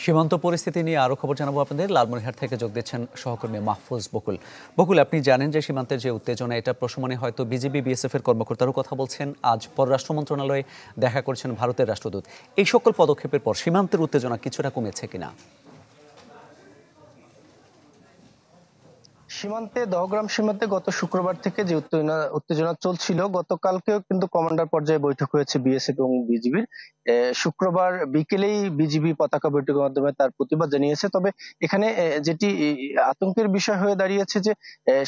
সীমান্ত পরিস্থিতি নিয়ে আরও খবর জানাবো আপনাদের। লালমনিরহাট থেকে যোগ দিচ্ছেন সহকর্মী মাহফুজ বকুল। বকুল, আপনি জানেন যে সীমান্তের যে উত্তেজনা, এটা প্রশমনে হয়তো বিজিবি বিএসএফ এর কর্মকর্তারও কথা বলছেন। আজ পররাষ্ট্র মন্ত্রণালয়ে দেখা করছেন ভারতের রাষ্ট্রদূত। এই সকল পদক্ষেপের পর সীমান্তের উত্তেজনা কিছুটা কমেছে কিনা? সীমান্তে দহগ্রাম সীমান্তে গত শুক্রবার থেকে যে উত্তেজনা চলছিল, গতকালকেও কিন্তু কমান্ডার পর্যায়ে বৈঠক হয়েছে বিএসএফ এবং বিজিবির। শুক্রবার বিকেলেই বিজিবি পতাকা বৈঠকের মাধ্যমে তার প্রতিবাদ জানিয়েছে। তবে এখানে যেটি আতঙ্কের বিষয় হয়ে দাঁড়িয়েছে যে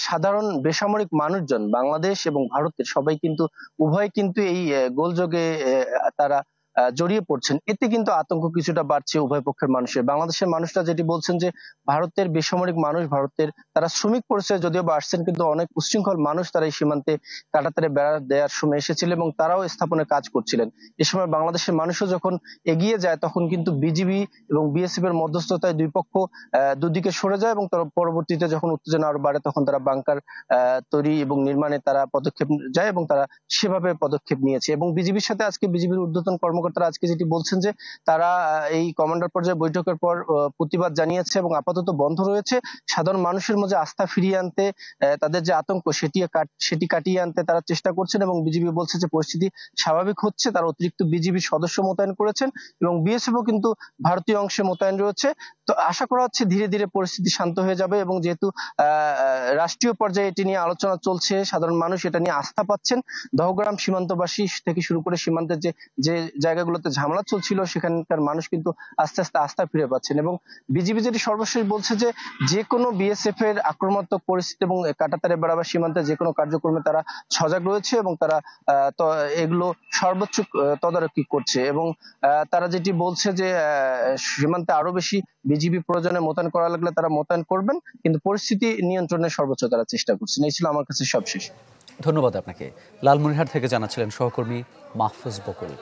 সাধারণ বেসামরিক মানুষজন বাংলাদেশ এবং ভারতের সবাই কিন্তু উভয় কিন্তু এই গোলযোগে তারা জড়িয়ে পড়ছেন। এতে কিন্তু আতঙ্ক কিছুটা বাড়ছে উভয় পক্ষের মানুষের। বাংলাদেশের মানুষরা যেটি বলছেন যে ভারতের বেসামরিক মানুষ, ভারতের তারা শ্রমিক পরিচয় যদিও বা আসছেন, কিন্তু অনেক উচ্ছৃঙ্খল মানুষ তারা এই সীমান্তে কাঁটাতারে বেড়া দেওয়ার সময় এসেছিল এবং তারাও স্থাপনে কাজ করছিলেন। এ সময় বাংলাদেশের মানুষও যখন এগিয়ে যায় তখন কিন্তু বিজিবি এবং বিএসএফ এর মধ্যস্থতায় দুই পক্ষ দুদিকে সরে যায় এবং পরবর্তীতে যখন উত্তেজনা আরো বাড়ে তখন তারা বাংকার তৈরি এবং নির্মাণে তারা পদক্ষেপ যায় এবং তারা সেভাবে পদক্ষেপ নিয়েছে। এবং বিজিবির সাথে আজকে বিজিবির ঊর্ধ্বতন কর্মকর্তারা আজকে যেটি বলছেন যে তারা এই কমান্ডার পর্যায়ে বৈঠকের পর প্রতিবাদ জানিয়েছে এবং আপাতত বন্ধ রয়েছে। সাধারণ মানুষের মধ্যে আস্থা ফিরিয়ে আনতে, তাদের যে আতঙ্ক সেটি কাটিয়ে আনতে তারা চেষ্টা করছেন এবং বিজিবি বলছে যে পরিস্থিতি স্বাভাবিক হচ্ছে। তারা অতিরিক্ত বিজিবি সদস্য মোতায়েন করেছেন এবং বিএসএফও কিন্তু ভারতীয় অংশে মোতায়েন রয়েছে। তো আশা করা হচ্ছে ধীরে ধীরে পরিস্থিতি শান্ত হয়ে যাবে এবং যেহেতু রাষ্ট্রীয় পর্যায়ে এটি নিয়ে আলোচনা চলছে, সাধারণ মানুষ এটা নিয়ে আস্থা পাচ্ছেন। দহগ্রাম সীমান্তবাসী থেকে শুরু করে সীমান্তের যে জায়গাগুলোতে ঝামেলা চলছিল সেখানকার মানুষ কিন্তু আস্তে আস্তে আস্থা ফিরে পাচ্ছেন। এবং বিজিবি যেটি সর্বশেষ বলছে যে কোনো বিএসএফ এর আক্রমণাত্মক পরিস্থিতি এবং কাঁটাতারে বেড়াবার সীমান্তে যে কোনো কার্যক্রমে তারা সজাগ রয়েছে এবং তারা এগুলো সর্বোচ্চ তদারকি করছে। এবং তারা যেটি বলছে যে সীমান্তে আরো বেশি বিজিবি প্রয়োজনে মোতায়েন করা লাগলে তারা মোতায়েন করবেন, কিন্তু পরিস্থিতি নিয়ন্ত্রণের সর্বোচ্চ তারা চেষ্টা করছেন। এই ছিল আমার কাছে সবশেষ। ধন্যবাদ আপনাকে। লালমনিরহাট থেকে জানাচ্ছিলেন সহকর্মী মাহফুজ বকুল।